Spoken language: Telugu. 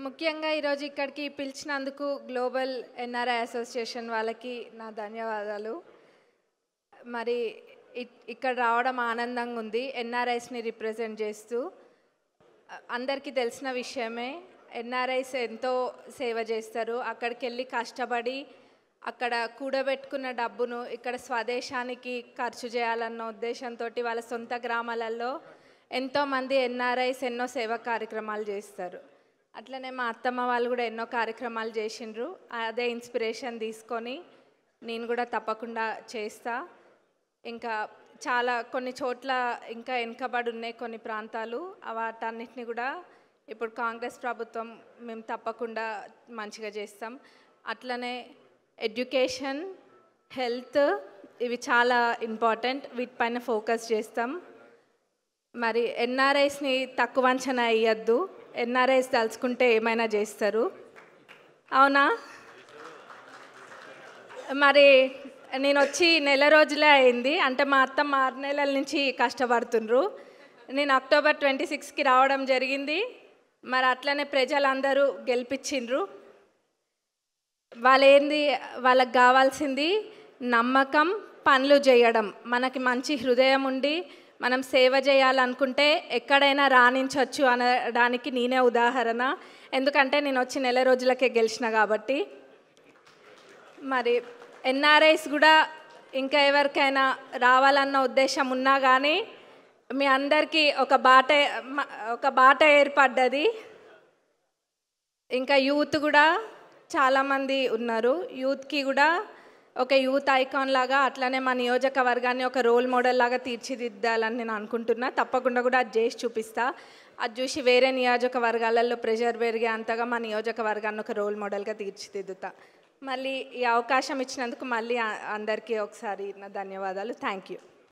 ముఖ్యంగా ఈరోజు ఇక్కడికి పిలిచినందుకు గ్లోబల్ ఎన్ఆర్ఐ అసోసియేషన్ వాళ్ళకి నా ధన్యవాదాలు. మరి ఇక్కడ రావడం ఆనందంగా ఉంది. ఎన్ఆర్ఐస్ని రిప్రజెంట్ చేస్తూ అందరికీ తెలిసిన విషయమే, ఎన్ఆర్ఐస్ ఎంతో సేవ చేస్తారు. అక్కడికి వెళ్ళి కష్టపడి అక్కడ కూడబెట్టుకున్న డబ్బును ఇక్కడ స్వదేశానికి ఖర్చు చేయాలన్న ఉద్దేశంతో వాళ్ళ సొంత గ్రామాలలో ఎంతోమంది ఎన్ఆర్ఐస్ ఎన్నో సేవా కార్యక్రమాలు చేస్తారు. అట్లనే మా అత్తమ్మ వాళ్ళు కూడా ఎన్నో కార్యక్రమాలు చేసిండ్రు. అదే ఇన్స్పిరేషన్ తీసుకొని నేను కూడా తప్పకుండా చేస్తా. ఇంకా చాలా కొన్ని చోట్ల ఇంకా వెనుకబడి ఉన్నాయి కొన్ని ప్రాంతాలు, వాటన్నిటిని కూడా ఇప్పుడు కాంగ్రెస్ ప్రభుత్వం మేము తప్పకుండా మంచిగా చేస్తాం. అట్లనే ఎడ్యుకేషన్, హెల్త్ ఇవి చాలా ఇంపార్టెంట్, వీటిపైన ఫోకస్ చేస్తాం. మరి ఎన్ఆర్ఐస్ని తక్కువ అంచనా వేయద్దు. ఎన్ఆర్ఐస్ తలుచుకుంటే ఏమైనా చేస్తారు, అవునా? మరి నేను వచ్చి నెల రోజులే అయింది, అంటే మా అత్తమ్మ 6 నెలల నుంచి కష్టపడుతుండ్రు. నేను అక్టోబర్ 26కి రావడం జరిగింది. మరి అట్లనే ప్రజలందరూ గెలిపించిండ్రు. వాళ్ళకి కావాల్సింది నమ్మకం, పనులు చేయడం. మనకి మంచి హృదయం ఉండి మనం సేవ చేయాలనుకుంటే ఎక్కడైనా రాణించవచ్చు అనడానికి నేనే ఉదాహరణ. ఎందుకంటే నేను వచ్చి నెల రోజులకే గెలిచిన కాబట్టి. మరి ఎన్ఆర్ఐస్ కూడా ఇంకా ఎవరికైనా రావాలన్న ఉద్దేశం ఉన్నా కానీ మీ అందరికీ ఒక బాట ఏర్పడ్డది. ఇంకా యూత్ కూడా చాలామంది ఉన్నారు. యూత్కి కూడా ఒక యూత్ ఐకాన్ లాగా అట్లనే మా నియోజకవర్గాన్ని ఒక రోల్ మోడల్ లాగా తీర్చిదిద్దాలని నేను అనుకుంటున్నా. తప్పకుండా కూడా అది చేసి చూపిస్తా. అది చూసి వేరే నియోజకవర్గాలలో ప్రెషర్ పెరిగే అంతగా మా నియోజకవర్గాన్ని ఒక రోల్ మోడల్గా తీర్చిదిద్దుతా. మళ్ళీ ఈ అవకాశం ఇచ్చినందుకు మళ్ళీ అందరికీ ఒకసారి నా ధన్యవాదాలు. Thank you.